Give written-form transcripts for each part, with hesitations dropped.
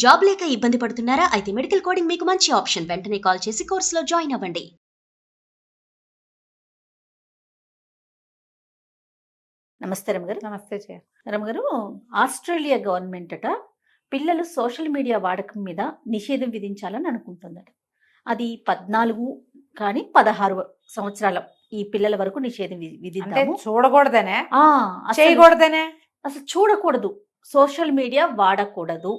Job లేక ఇబ్బంది పడుతున్నారా? అయితే మెడికల్ కోడింగ్ మీకు మంచి ఆప్షన్. వెంటనే కాల్ చేసి కోర్సులో జాయిన్ అవ్వండి. నమస్తే రమగారు. నమస్తే జయ. రమగారు, ఆస్ట్రేలియా గవర్నమెంట్ అట పిల్లలు సోషల్ మీడియా వాడకం మీద నిషేధం విధించాలని అనుకుంటుందట. అది 14 కానీ 16 సంవత్సరాల ఈ పిల్లల వరకు నిషేధం అంటే విధిద్దాము. చూడకూడదనే అసలు చేయకూడదనే అసలు చూడకూడదు, సోషల్ మీడియా వాడకూడదు,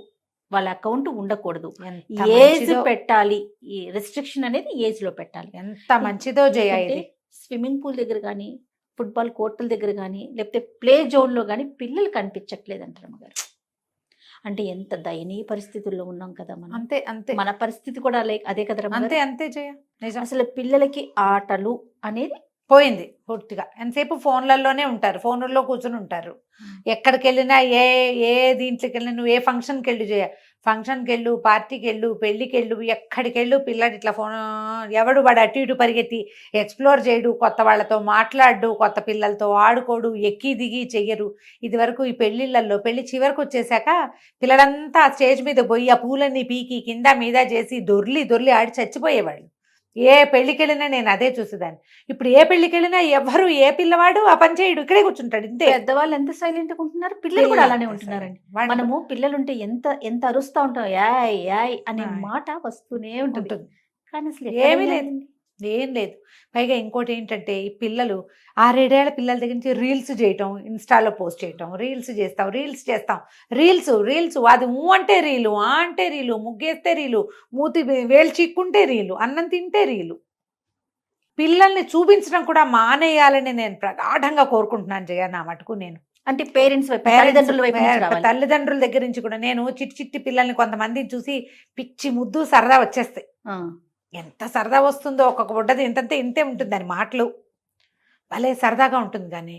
వాళ్ళ అకౌంట్ ఉండకూడదు, ఎంత ఏజ్ మంచిదో, పెట్టాలి. ఈ రెస్ట్రిక్షన్ అనేది ఏజ్ లో పెట్టాలి. ఎంత మంచిదో జయ ఇది. స్విమ్మింగ్ పూల్ దగ్గర కానీ, ఫుట్బాల్ కోర్టుల దగ్గర కానీ, లేకపోతే ప్లే జోన్ లో కానీ పిల్లలు కనిపించట్లేదు అంటారు అమ్మగారు. అంటే ఎంత దయనీయ పరిస్థితుల్లో ఉన్నాం కదా మనం. అంతే అంతే మన పరిస్థితి కూడా అదే కదా రమగారు. అంతే అంతే జయ, నిజం. అసలు పిల్లలకి ఆటలు అనేది పోయింది పూర్తిగా. ఎంతసేపు ఫోన్లలోనే ఉంటారు, ఫోన్లలో కూర్చొని ఉంటారు. ఎక్కడికి వెళ్ళినా ఏ దీంట్లోకి వెళ్ళినా, నువ్వు ఏ ఫంక్షన్కి వెళ్ళు జయ, ఫంక్షన్కి వెళ్ళు, పార్టీకి వెళ్ళు, పెళ్ళికి వెళ్ళు, ఎక్కడికి వెళ్ళు పిల్లాడు ఇట్లా ఫోన్. ఎవడు వాడు అటు ఇటు పరిగెత్తి ఎక్స్ప్లోర్ చేయడు, కొత్త వాళ్ళతో మాట్లాడు, కొత్త పిల్లలతో ఆడుకోడు, ఎక్కి దిగి చెయ్యరు. ఇది వరకు ఈ పెళ్ళిళ్ళల్లో పెళ్లి చివరికి వచ్చేసాక పిల్లలంతా ఆ స్టేజ్ మీద పోయి ఆ పూలన్నీ పీకి కింద మీద చేసి దొర్లి దొర్లి ఆడి చచ్చిపోయేవాళ్ళు. ఏ పెళ్ళికి వెళ్ళినా నేను అదే చూసేదాన్ని. ఇప్పుడు ఏ పెళ్ళికి వెళ్ళినా ఎవరు ఏ పిల్లవాడు ఆ పని చేయడు, ఇక్కడే కూర్చుంటాడు. ఇంతే. పెద్దవాళ్ళు ఎంత సైలెంట్ గా ఉంటున్నారు, పిల్లలు కూడా అలానే ఉంటున్నారండి. మనము పిల్లలుంటే ఎంత అరుస్తా ఉంటాం, యాయ్ యాయ్ అనే మాట వస్తూనే ఉంటుంది. కానీ అసలు ఏమీ లేదు, ఏం లేదు. పైగా ఇంకోటి ఏంటంటే, ఈ పిల్లలు 6-7 ఏళ్ల పిల్లల దగ్గర నుంచి రీల్స్ చేయటం, ఇన్స్టాలో పోస్ట్ చేయటం, రీల్స్ చేస్తాం రీల్స్ అది అంటే రీలు, ఆ అంటే రీలు, ముగ్గేస్తే రీలు, మూతి వేలు చిక్కుంటే రీలు, అన్నం తింటే రీలు. పిల్లల్ని చూపించడం కూడా మానేయాలని నేను ప్రగాఢంగా కోరుకుంటున్నాను జయ. నా మటుకు నేను అంటే తల్లిదండ్రుల దగ్గర నుంచి కూడా నేను చిట్టి పిల్లల్ని కొంతమందిని చూసి పిచ్చి ముద్దు సరదా వచ్చేస్తాయి. ఎంత సరదా వస్తుందో, ఒక్కొక్క బుడ్డది ఇంతే ఉంటుంది దాని మాటలు, భలే సరదాగా ఉంటుంది. కానీ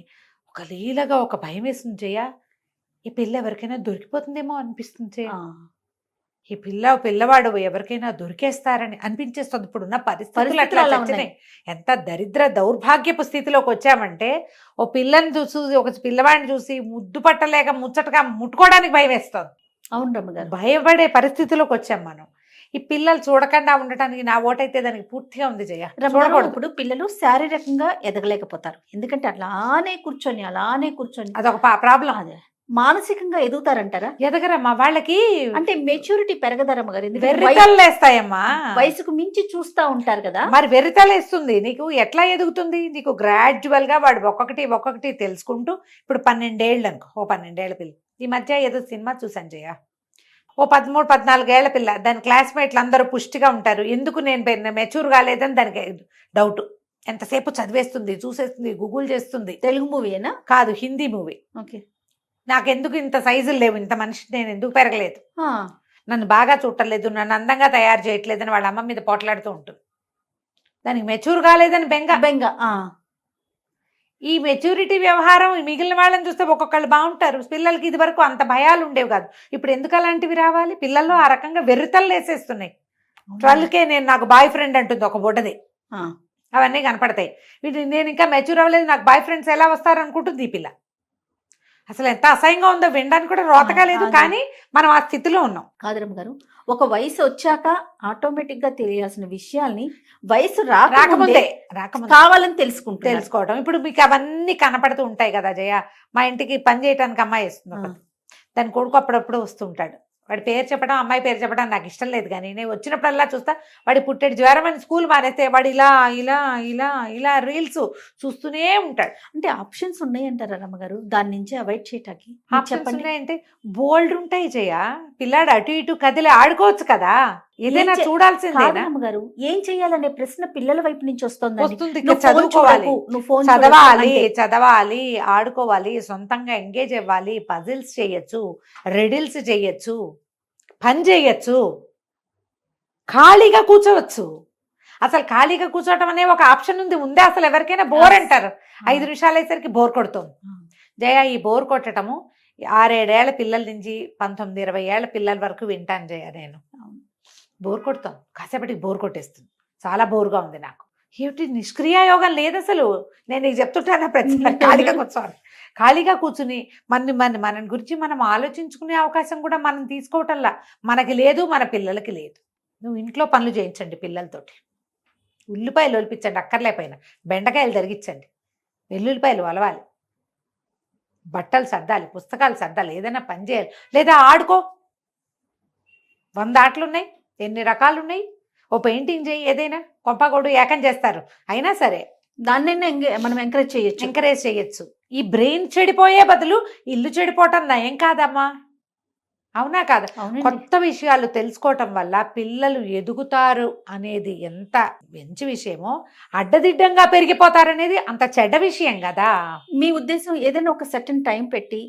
ఒక లీలగా ఒక భయం వేస్తుంది జయ. ఈ పిల్ల ఎవరికైనా దొరికిపోతుందేమో అనిపిస్తుంది జయ. ఈ పిల్లవాడు ఎవరికైనా దొరికేస్తారని అనిపించేస్తుంది. ఇప్పుడున్న పరిస్థితులు అట్లా వచ్చినాయి. ఎంత దరిద్ర దౌర్భాగ్యపు స్థితిలోకి వచ్చామంటే, ఓ పిల్లని చూసి, ఒక పిల్లవాడిని చూసి ముద్దు పట్టలేక ముచ్చటగా ముట్టుకోవడానికి భయం వేస్తుంది. అవును రమ్మగారు, భయపడే పరిస్థితిలోకి వచ్చాం మనం. ఈ పిల్లలు చూడకుండా ఉండటానికి నా ఓటైతే దానికి పూర్తిగా ఉంది జయ. ఇప్పుడు పిల్లలు శారీరకంగా ఎదగలేకపోతారు, ఎందుకంటే అలానే కూర్చొని అదొక ప్రాబ్లం. అదే మానసికంగా ఎదుగుతారంటారా? ఎదగరమ్మా వాళ్ళకి, అంటే మెచ్యూరిటీ పెరగదరమ్మ గారు. వెర్రితలేస్తాయమ్మా, వయసుకు మించి చూస్తా ఉంటారు కదా. మరి వెర్రితలేస్తుంది. నీకు ఎట్లా ఎదుగుతుంది? నీకు గ్రాడ్యువల్ గా వాడు ఒక్కొక్కటి తెలుసుకుంటూ, ఇప్పుడు 12 ఏళ్ళు అనుకో, ఓ 12 ఏళ్ల పిల్ల. ఈ మధ్య ఏదో సినిమా చూసాను జయ, ఓ 13-14 ఏళ్ల పిల్ల, దాని క్లాస్మేట్లు అందరూ పుష్టిగా ఉంటారు. ఎందుకు నేను మెచ్యూర్ కాలేదని దానికి డౌట్. ఎంతసేపు చదివేస్తుంది, చూసేస్తుంది, గూగుల్ చేస్తుంది. తెలుగు మూవీనా? కాదు, హిందీ మూవీ. ఓకే. నాకెందుకు ఇంత సైజులు లేవు, ఇంత మనిషి నేను ఎందుకు పెరగలేదు, నన్ను బాగా చూడలేదు, నన్ను అందంగా తయారు చేయట్లేదని వాళ్ళ అమ్మ మీద పోట్లాడుతూ ఉంటుంది. దానికి మెచ్యూర్ కాలేదని బెంగ. ఈ మెచ్యూరిటీ వ్యవహారం మిగిలిన వాళ్ళని చూస్తే ఒక్కొక్కళ్ళు బాగుంటారు. పిల్లలకి ఇది వరకు అంత భయాలు ఉండేవి కాదు, ఇప్పుడు ఎందుకు అలాంటివి రావాలి? పిల్లల్లో ఆ రకంగా వెర్రితలు వేసేస్తున్నాయి. 12కే నాకు బాయ్ ఫ్రెండ్ అంటుంది ఒక బుడ్డది, అవన్నీ కనపడతాయి. నేను ఇంకా మెచ్యూర్ అవ్వలేదు, నాకు బాయ్ ఫ్రెండ్స్ ఎలా వస్తారు అనుకుంటుంది ఈ పిల్ల. అసలు ఎంత అసహ్యంగా ఉందో వినడానికి కూడా రోతగా లేదు. కానీ మనం ఆ స్థితిలో ఉన్నాం. కాదరమ్మ గారు, ఒక వయసు వచ్చాక ఆటోమేటిక్ గా తెలియాల్సిన విషయాల్ని వయసు రాకముందే కావాలని తెలుసుకోవడం. ఇప్పుడు మీకు అవన్నీ కనపడుతూ ఉంటాయి కదా జయ. మా ఇంటికి పని చేయడానికి అమ్మాయి వస్తుంది, దాని కొడుకు అప్పుడప్పుడు వస్తుంటాడు. వాడి పేరు చెప్పడం, అమ్మాయి పేరు చెప్పడం నాకు ఇష్టం లేదు. కానీ నేను వచ్చినప్పుడల్లా చూస్తా, వాడి పుట్టేడు జ్వరం అని స్కూల్ మానేస్తే వాడు ఇలా ఇలా ఇలా ఇలా రీల్స్ చూస్తూనే ఉంటాడు. అంటే ఆప్షన్స్ ఉన్నాయంటారా రమ్మగారు దాని నుంచి అవాయిడ్ చేయటానికి? ఆప్షన్స్ ఉన్నాయంటే బోల్డ్ ఉంటాయి జయ. పిల్లాడు అటు ఇటు కదిలి ఆడుకోవచ్చు కదా, ఏదైనా చూడాల్సిందే. అమ్మగారు, ఏం చెయ్యాలనే ప్రశ్న పిల్లల వైపు నుంచి వస్తుంది. చదువుకోవాలి, చదవాలి, ఆడుకోవాలి, సొంతంగా ఎంగేజ్ అవ్వాలి, పజిల్స్ చేయొచ్చు, రెడిల్స్ చేయొచ్చు, పని చేయొచ్చు, ఖాళీగా కూర్చోవచ్చు. అసలు ఖాళీగా కూర్చోవటం అనే ఒక ఆప్షన్ ఉందే అసలు ఎవరికైనా? బోర్ అంటారు, 5 నిమిషాలు అయ్యేసరికి బోర్ కొడుతుంది జయ. ఈ బోర్ కొట్టడము 6-7 ఏళ్ల పిల్లల నుంచి 19-20 ఏళ్ల పిల్లల వరకు వింటాను జయ. నేను బోర్ కొడతాను, కాసేపటికి బోర్ కొట్టేస్తుంది, చాలా బోర్గా ఉంది నాకు. ఏమిటి నిష్క్రియ యోగం లేదు అసలు. నేను నీకు చెప్తుంటాను ప్రతిసారి ఖాళీగా కూర్చోవాలి. ఖాళీగా కూర్చుని మన గురించి మనం ఆలోచించుకునే అవకాశం కూడా మనం తీసుకోవటంలా. మనకి లేదు, మన పిల్లలకి లేదు. నువ్వు ఇంట్లో పనులు చేయించండి పిల్లలతోటి. ఉల్లిపాయలు ఒలిపించండి అక్కర్లేకపోయినా, బెండకాయలు తరిగించండి, వెల్లుల్లిపాయలు ఒలవాలి, బట్టలు సర్దాలి, పుస్తకాలు సర్దాలి, ఏదైనా పని చేయాలి. లేదా ఆడుకో, 100 ఆటలు ఉన్నాయి, ఎన్ని రకాలు ఉన్నాయి. ఓ పెయింటింగ్ చేయి, ఏదైనా కొంపగోడు ఏకం చేస్తారు. అయినా సరే దాన్ని మనం ఎంకరేజ్ చేయొచ్చు. ఈ బ్రెయిన్ చెడిపోయే బదులు ఇల్లు చెడిపోవటం నయం కాదమ్మా, అవునా కాదా? కొత్త విషయాలు తెలుసుకోవటం వల్ల పిల్లలు ఎదుగుతారు అనేది ఎంత మంచి విషయమో, అడ్డదిడ్డంగా పెరిగిపోతారనేది అంత చెడ్డ విషయం కదా. మీ ఉద్దేశం ఏదైనా ఒక సర్టన్ టైం పెట్టి,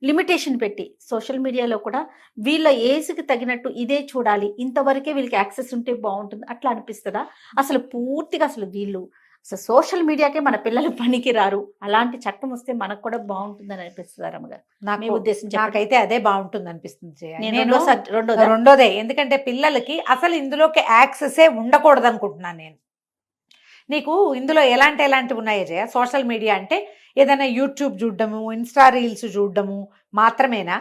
లిమిటేషన్ పెట్టి, సోషల్ మీడియాలో కూడా వీళ్ళ ఏజ్కి తగినట్టు ఇదే చూడాలి, ఇంతవరకే వీళ్ళకి యాక్సెస్ ఉంటే బాగుంటుంది అట్లా అనిపిస్తుందా? అసలు పూర్తిగా అసలు వీళ్ళు అసలు సోషల్ మీడియాకే మన పిల్లలు పనికి రారు, అలాంటి చట్టం వస్తే మనకు కూడా బాగుంటుందని అనిపిస్తుంది రమ్మగారు? మీ ఉద్దేశం నాకైతే అదే బాగుంటుంది అనిపిస్తుంది. నేను రెండోదే, ఎందుకంటే పిల్లలకి అసలు ఇందులోకి యాక్సెసే ఉండకూడదు అనుకుంటున్నాను నేను. నీకు ఇందులో ఎలాంటివి ఉన్నాయో జయ? సోషల్ మీడియా అంటే ఏదైనా యూట్యూబ్ చూడడము, ఇన్స్టా రీల్స్ చూడడము మాత్రమేనా?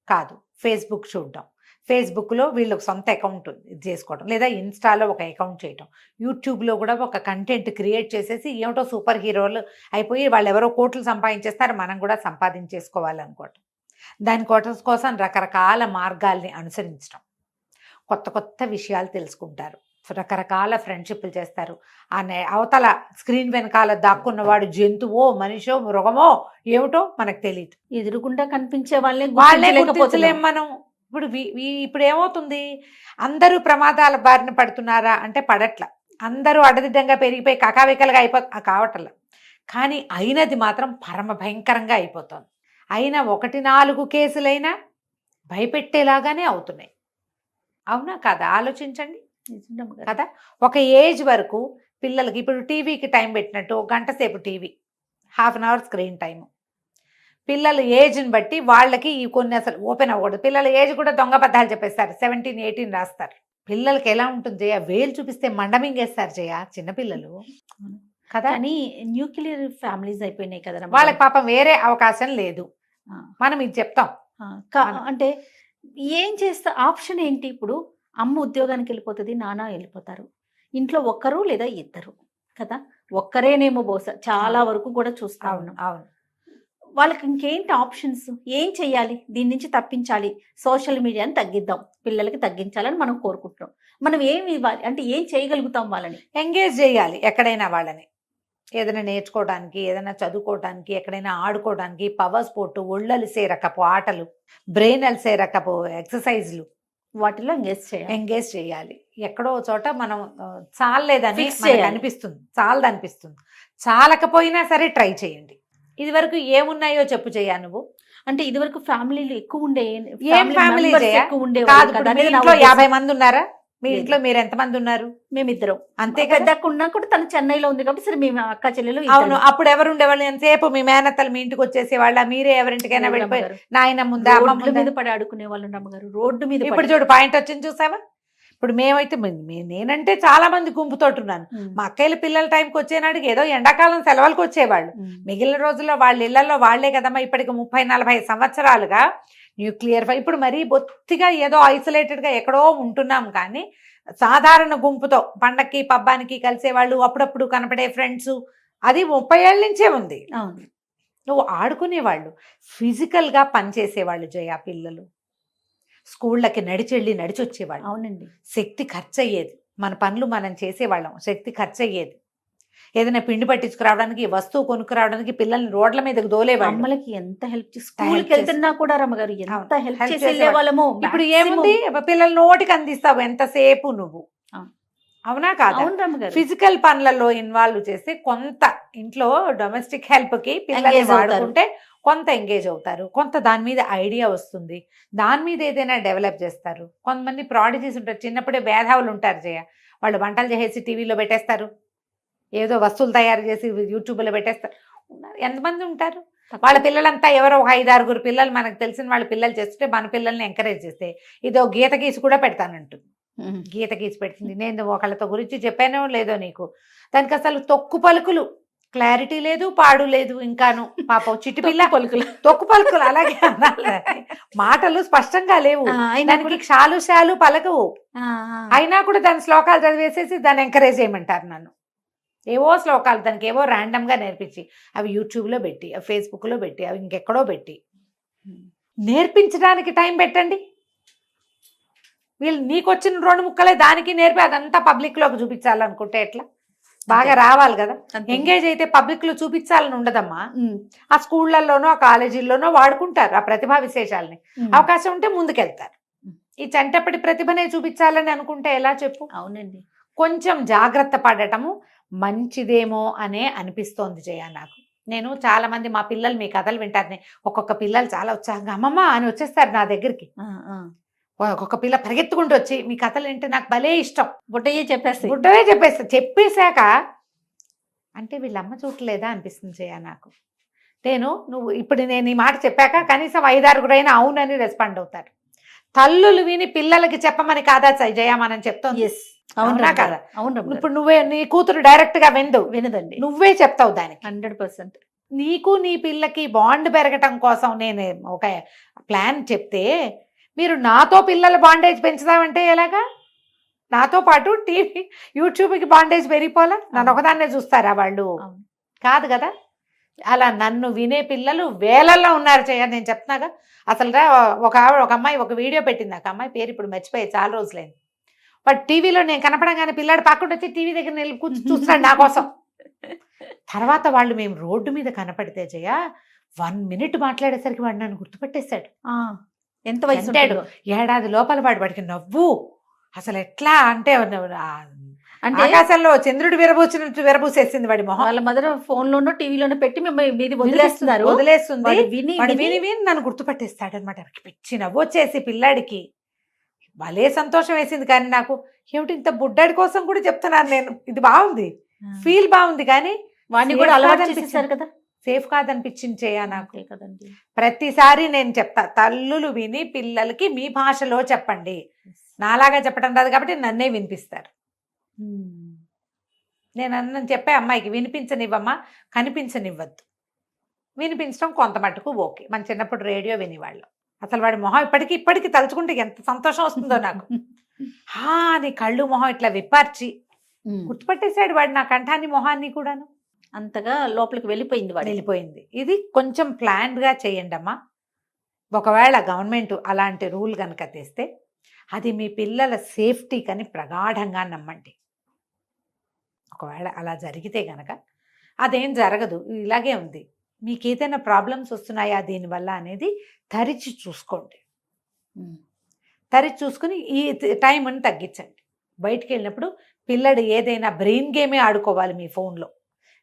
కాదు. ఫేస్బుక్ చూడడం, ఫేస్బుక్లో వీళ్ళకి సొంత అకౌంట్ ఇది చేసుకోవడం, లేదా ఇన్స్టాలో ఒక అకౌంట్ చేయటం, యూట్యూబ్లో కూడా ఒక కంటెంట్ క్రియేట్ చేసేసి ఏమిటో సూపర్ హీరోలు అయిపోయి వాళ్ళు ఎవరో కోట్లు సంపాదించేస్తారు, మనం కూడా సంపాదించేసుకోవాలనుకోవటం. దానికోసం రకరకాల మార్గాల్ని అనుసరించడం, కొత్త విషయాలు తెలుసుకుంటారు, రకరకాల ఫ్రెండ్షిప్లు చేస్తారు. అవతల స్క్రీన్ వెనకాల దాక్కున్నవాడు జంతువో, మనిషో, మృగమో ఏమిటో మనకు తెలియదు. ఎదురుకుండా కనిపించే వాళ్ళే గుర్తించలేం మనం. ఇప్పుడు ఏమవుతుంది, అందరూ ప్రమాదాల బారిన పడుతున్నారా అంటే పడట్ల. అందరూ అడ్డదిడ్డంగా పెరిగిపోయి కకావికలుగా కావట్ల. కానీ అయినది మాత్రం పరమ భయంకరంగా అయిపోతుంది. అయినా 1-4 కేసులైనా భయపెట్టేలాగానే అవుతున్నాయి, అవునా కాదా? ఆలోచించండి కదా. ఒక ఏజ్ వరకు పిల్లలకి ఇప్పుడు టీవీకి టైం పెట్టినట్టు 1 గంట సేపు TV, ½ an hour screen time. పిల్లల ఏజ్ని బట్టి వాళ్ళకి ఈ కొన్ని అసలు ఓపెన్ అవ్వకూడదు. పిల్లల ఏజ్ కూడా దొంగ బద్దాలు చెప్పేస్తారు, 17, 18 రాస్తారు. పిల్లలకి ఎలా ఉంటుంది జయ? వేలు చూపిస్తే మండమింగేస్తారు జయ చిన్నపిల్లలు కదా. కానీ న్యూక్లియర్ ఫ్యామిలీస్ అయిపోయినాయి కదా, వాళ్ళకి పాపం వేరే అవకాశం లేదు. మనం ఇది చెప్తాం. అంటే ఏం చేస్తా, ఆప్షన్ ఏంటి? ఇప్పుడు అమ్మ ఉద్యోగానికి వెళ్ళిపోతుంది, నాన్న వెళ్ళిపోతారు, ఇంట్లో ఒక్కరు లేదా ఇద్దరు కదా, ఒక్కరేనేమో బహుశా చాలా వరకు కూడా చూస్తా ఉన్నాం. అవును. వాళ్ళకి ఇంకేంటి ఆప్షన్స్? ఏం చెయ్యాలి? దీని నుంచి తప్పించాలి, సోషల్ మీడియాని తగ్గిద్దాం, పిల్లలకి తగ్గించాలని మనం కోరుకుంటున్నాం. మనం ఏమి ఇవ్వాలి అంటే ఏం చేయగలుగుతాం? వాళ్ళని ఎంగేజ్ చేయాలి ఎక్కడైనా, వాళ్ళని ఏదైనా నేర్చుకోవడానికి, ఏదైనా చదువుకోవడానికి, ఎక్కడైనా ఆడుకోవడానికి, పవర్ స్పోర్ట్, ఒళ్ళలిసే రకపు ఆటలు, బ్రెయిన్ అలిసే రకపు ఎక్సర్సైజ్లు, వాటిలో ఎంగేజ్ చేయాలి. ఎక్కడో చోట మనం చాలలేదని అనిపిస్తుంది, చాలదనిపిస్తుంది. చాలకపోయినా సరే ట్రై చేయండి. ఇది వరకు ఏమున్నాయో చెప్పు చెయ్యా నువ్వు. అంటే ఇది వరకు ఫ్యామిలీలు ఎక్కువ ఉండే, ఏం ఫ్యామిలీ కాదు. 50 మంది ఉన్నారా మీ ఇంట్లో? మీరు ఎంతమంది ఉన్నారు? మేమిద్దరం. అంతే కదా. ఉన్నా కూడా తను చెన్నైలో ఉంది కాబట్టి సరే మేము అక్క చెల్లెలు. అవును. అప్పుడు ఎవరు ఉండేవాళ్ళు? ఎంతసేపు మీ మేనత్తలు మీ ఇంటికి వచ్చేసేవాళ్ళ? మీరే ఎవరింటికైనా వెళ్ళిపోయి నాయన ముందు రోడ్ల మీద పడి ఆడుకునే వాళ్ళు అమ్మగారు, రోడ్డు మీద. ఇప్పుడు చూడు పాయింట్ వచ్చింది, చూసావా? ఇప్పుడు మేమైతే నేనంటే చాలా మంది గుంపుతోటున్నాను. మా అక్కయ్యల పిల్లల టైంకి వచ్చేనాడికి ఏదో ఎండాకాలం సెలవులకు వచ్చేవాళ్ళు. మిగిలిన రోజుల్లో వాళ్ళ ఇళ్లలో వాళ్లే కదమ్మా. ఇప్పటికి 30-40 సంవత్సరాలుగా న్యూక్లియర్ ఇప్పుడు మరీ బొత్తిగా ఏదో ఐసోలేటెడ్గా ఎక్కడో ఉంటున్నాం. కానీ సాధారణ గుంపుతో పండక్కి పబ్బానికి కలిసేవాళ్ళు, అప్పుడప్పుడు కనపడే ఫ్రెండ్స్, అది 30 ఏళ్ళ నుంచే ఉంది. నువ్వు ఆడుకునేవాళ్ళు, ఫిజికల్గా పనిచేసేవాళ్ళు జయ పిల్లలు. స్కూళ్ళకి నడిచి వచ్చేవాళ్ళు. అవునండి. శక్తి ఖర్చు అయ్యేది, మన పనులు మనం చేసేవాళ్ళం, శక్తి ఖర్చు అయ్యేది. ఏదైనా పిండి పట్టించుకురావడానికి, వస్తువు కొనుక్కురావడానికి పిల్లల్ని రోడ్ల మీదకి దోలేవాళ్ళు. అమ్మలకి ఎంత హెల్ప్ స్కూల్కి వెళ్తున్నా కూడా రమ్మగారు ఎంత హెల్ప్ చేసే వాళ్ళము. ఇప్పుడు ఏముంది, పిల్లలు నోటికి అందిస్తావు ఎంతసేపు నువ్వు, అవునా కాదా? ఫిజికల్ పనులలో ఇన్వాల్వ్ చేసి కొంత ఇంట్లో డొమెస్టిక్ హెల్ప్ కి పిల్లల్ని వాడుకుంటే కొంత ఎంగేజ్ అవుతారు, కొంత దాని మీద ఐడియా వస్తుంది, దాని మీద ఏదైనా డెవలప్ చేస్తారు. కొంతమంది ప్రాడిజీస్ ఉంటారు, చిన్నప్పుడే మేధావులు ఉంటారు జయ. వాళ్ళు వంటలు చేసి టీవీలో పెట్టేస్తారు, ఏదో వస్తువులు తయారు చేసి యూట్యూబ్లో పెట్టేస్తారు. ఎంతమంది ఉంటారు? వాళ్ళ పిల్లలంతా ఎవరో 5-6 పిల్లలు మనకు తెలిసిన వాళ్ళ పిల్లలు చేస్తుంటే మన పిల్లల్ని ఎంకరేజ్ చేస్తే ఇదో గీత గీసి కూడా పెడతానంటుంది. గీత గీసి పెట్టింది. నేను ఒకళ్ళతో గురించి చెప్పానో లేదో నీకు, దానికి అసలు తొక్కు పలుకులు, క్లారిటీ లేదు, పాడు లేదు. ఇంకాను పాపం చిట్టి పిల్ల పలుకులు తొక్కు పలుకులు అలాగే అనాలి. మాటలు స్పష్టంగా లేవు, దానికి క్షాలు శాలు పలకవు. అయినా కూడా దాని శ్లోకాలు చదివేసేసి దాన్ని ఎంకరేజ్ చేయమంటారు నన్ను. ఏవో శ్లోకాలు దానికి ఏవో ర్యాండమ్గా నేర్పించి అవి యూట్యూబ్లో పెట్టి, అవి ఫేస్బుక్లో పెట్టి, అవి ఇంకెక్కడో పెట్టి నేర్పించడానికి టైం పెట్టండి. వీళ్ళు నీకు వచ్చిన 2 ముక్కలే దానికి నేర్పి అదంతా పబ్లిక్లోకి చూపించాలనుకుంటే ఎట్లా? బాగా రావాలి కదా. ఎంగేజ్ అయితే పబ్లిక్లో చూపించాలని ఉండదమ్మా. ఆ స్కూళ్ళల్లోనో ఆ కాలేజీల్లోనో వాడుకుంటారు ఆ ప్రతిభా విశేషాలని. అవకాశం ఉంటే ముందుకెళ్తారు. ఈ చంటపడి ప్రతిభనే చూపించాలని అనుకుంటే ఎలా చెప్పు? అవునండి. కొంచెం జాగ్రత్త పడటము మంచిదేమో అనే అనిపిస్తోంది జయ నాకు. నేను చాలా మంది మా పిల్లలు మీ కథలు వింటారు, ఒక్కొక్క పిల్లలు చాలా ఉత్సాహంగా అమ్మమ్మ అని వచ్చేస్తారు నా దగ్గరికి. ఒక్కొక్క పిల్ల పరిగెత్తుకుంటూ వచ్చి మీ కథలు వింటే నాకు భలే ఇష్టం, బుట్టయే చెప్పేస్తా. చెప్పేశాక అంటే వీళ్ళమ్మ చూడలేదా అనిపిస్తుంది జయ నాకు. నువ్వు ఇప్పుడు నేను ఈ మాట చెప్పాక కనీసం 5-6 అవునని రెస్పాండ్ అవుతారు. తల్లులు విని పిల్లలకి చెప్పమని కాదా జయ మనం చెప్తాం. అవునా కదా? ఇప్పుడు నీ కూతురు డైరెక్ట్ గా వినదండి, నువ్వే చెప్తావు దానికి 100%. నీకు నీ పిల్లకి బాండ్ పెరగటం కోసం నేను ఒక ప్లాన్ చెప్తే మీరు నాతో పిల్లల బాండేజ్ పెంచుదామంటే ఎలాగా? నాతో పాటు టీవీ యూట్యూబ్కి బాండేజ్ పెరిగిపోలా? నన్ను ఒకదాన్నే చూస్తారా వాళ్ళు? కాదు కదా. అలా నన్ను వినే పిల్లలు వేలల్లో ఉన్నారు నేను చెప్తున్నాగా. అసలు ఒక అమ్మాయి ఒక వీడియో పెట్టింది, ఒక అమ్మాయి పేరు ఇప్పుడు మర్చిపోయి చాలా రోజులైంది. బట్ టీవీలో నేను కనపడంగానే పిల్లాడు పక్కన వచ్చి టీవీ దగ్గర చూస్తున్నాడు నా కోసం. తర్వాత వాళ్ళు మేము రోడ్డు మీద కనపడితే జయ 1 మినిట్ మాట్లాడేసరికి వాడు నన్ను గుర్తుపట్టేశాడు. ఎంత వయసు? 7 ఏడాది లోపల వాడికి నవ్వు అసలు ఎట్లా అంటే ఆకాశంలో చంద్రుడు విరబూసినట్టు విరబూసేసింది వాడి మొహం. వాళ్ళ మదర్ ఫోన్ లోనో టీవీలోనో పెట్టి వదిలేస్తుంది. విని నన్ను గుర్తుపట్టేస్తాడు అనమాట. పిచ్చి నవ్వు వచ్చేసి పిల్లాడికి భలే సంతోషం వేసింది. కానీ నాకు ఏమిటి ఇంత బుడ్డాడి కోసం కూడా చెప్తున్నాను నేను. ఇది బాగుంది, ఫీల్ బాగుంది, కానీ వాడిని కూడా అలవాటు చేసేసారు కదా. సేఫ్ కాదనిపించింది చేయ నాకు. కదండి, ప్రతిసారి నేను చెప్తా, తల్లులు విని పిల్లలకి మీ భాషలో చెప్పండి. నాలాగా చెప్పడం రాదు కాబట్టి నన్నే వినిపిస్తారు. నేను చెప్పే అమ్మాయికి వినిపించనివ్వమ్మా, కనిపించనివ్వద్దు. వినిపించడం కొంత మటుకు ఓకే. మన చిన్నప్పుడు రేడియో వినేవాళ్ళు. అసలు వాడి మొహం ఇప్పటికి తలుచుకుంటే ఎంత సంతోషం వస్తుందో నాకు. నీ కళ్ళు మొహం ఇట్లా విప్పార్చి గుర్తుపట్టేశాడు వాడు నా కంఠాన్ని మొహాన్ని కూడాను. అంతగా లోపలికి వెళ్ళిపోయింది. ఇది కొంచెం ప్లాన్డ్గా చేయండి అమ్మా. ఒకవేళ గవర్నమెంట్ అలాంటి రూల్ కనుక తెస్తే అది మీ పిల్లల సేఫ్టీ కని ప్రగాఢంగా నమ్మండి. ఒకవేళ అలా జరిగితే కనుక అదేం జరగదు, ఇలాగే ఉంది. మీకు ఏదైనా ప్రాబ్లమ్స్ వస్తున్నాయా దీనివల్ల అనేది తరిచి చూసుకోండి. తరిచి చూసుకుని ఈ టైంని తగ్గించండి. బయటికి వెళ్ళినప్పుడు పిల్లడు ఏదైనా బ్రెయిన్ గేమే ఆడుకోవాలి. మీ ఫోన్లో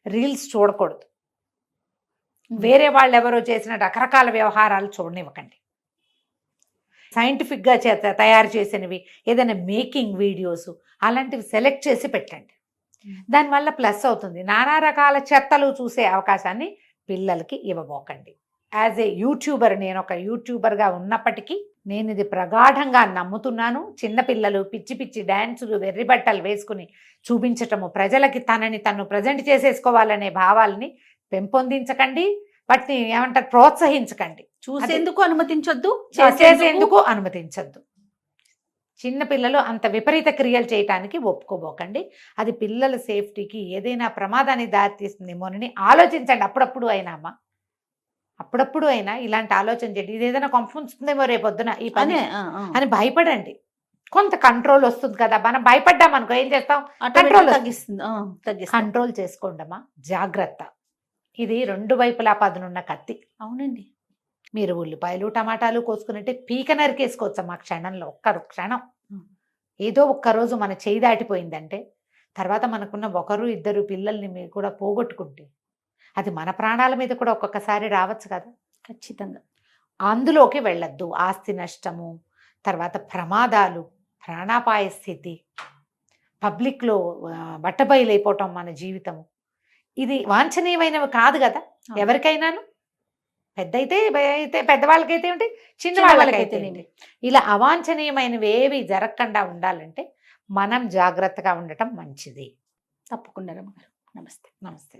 రీల్స్ చూడకూడదు. వేరే వాళ్ళు ఎవరో చేసిన రకరకాల వ్యవహారాలు చూడనివ్వకండి. సైంటిఫిక్గా తయారు చేసినవి ఏదైనా మేకింగ్ వీడియోస్ అలాంటివి సెలెక్ట్ చేసి పెట్టండి. దానివల్ల ప్లస్ అవుతుంది. నానా రకాల చెత్తలు చూసే అవకాశాన్ని పిల్లలకి ఇవ్వబోకండి. యాజ్ ఏ యూట్యూబర్, నేను ఒక యూట్యూబర్గా ఉన్నప్పటికీ నేను ఇది ప్రగాఢంగా నమ్ముతున్నాను. చిన్నపిల్లలు పిచ్చి పిచ్చి డ్యాన్సులు, వెర్రి బట్టలు వేసుకుని చూపించటము, ప్రజలకి తనని తను ప్రజెంట్ చేసేసుకోవాలనే భావాలని పెంపొందించకండి. వాటిని ఏమంటారు, ప్రోత్సహించకండి. చూసేందుకు అనుమతించొద్దు, చేసేందుకు అనుమతించొద్దు. చిన్నపిల్లలు అంత విపరీత క్రియలు చేయటానికి ఒప్పుకోబోకండి. అది పిల్లల సేఫ్టీకి ఏదైనా ప్రమాదాన్ని దారితీస్తుందేమోనని ఆలోచించండి. అప్పుడప్పుడు అయినా ఇలాంటి ఆలోచన చేయండి. ఇది ఏదైనా కొంపొస్తుందేమో రేపొద్దున ఈ పని అని భయపడండి. కొంత కంట్రోల్ వస్తుంది కదా. మనం భయపడ్డాం అనుకో ఏం చేస్తాం, కంట్రోల్ చేసుకోండమ్మా. జాగ్రత్త. ఇది 2 వైపులా పదునున్న కత్తి. అవునండి. మీరు ఉల్లిపాయలు టమాటాలు కోసుకున్నట్టే పీక నరికేసుకోవచ్చమ్మా క్షణంలో. క్షణం ఏదో ఒక్కరోజు మన చేయి దాటిపోయిందంటే తర్వాత మనకున్న 1-2 పిల్లల్ని మీరు కూడా పోగొట్టుకుంటే అది మన ప్రాణాల మీద కూడా ఒక్కొక్కసారి రావచ్చు కదా. ఖచ్చితంగా అందులోకి వెళ్ళొద్దు. ఆస్తి నష్టము, తర్వాత ప్రమాదాలు, ప్రాణాపాయ స్థితి, పబ్లిక్లో బట్టబయలైపోవటం మన జీవితము, ఇది వాంఛనీయమైనవి కాదు కదా ఎవరికైనాను. అయితే పెద్దవాళ్ళకైతే ఏంటి, చిన్న వాళ్ళకైతే ఏంటి. ఇలా అవాంఛనీయమైనవి ఏవి జరగకుండా ఉండాలంటే మనం జాగ్రత్తగా ఉండటం మంచిది. తప్పకుండా రమ్మగారు. నమస్తే. నమస్తే.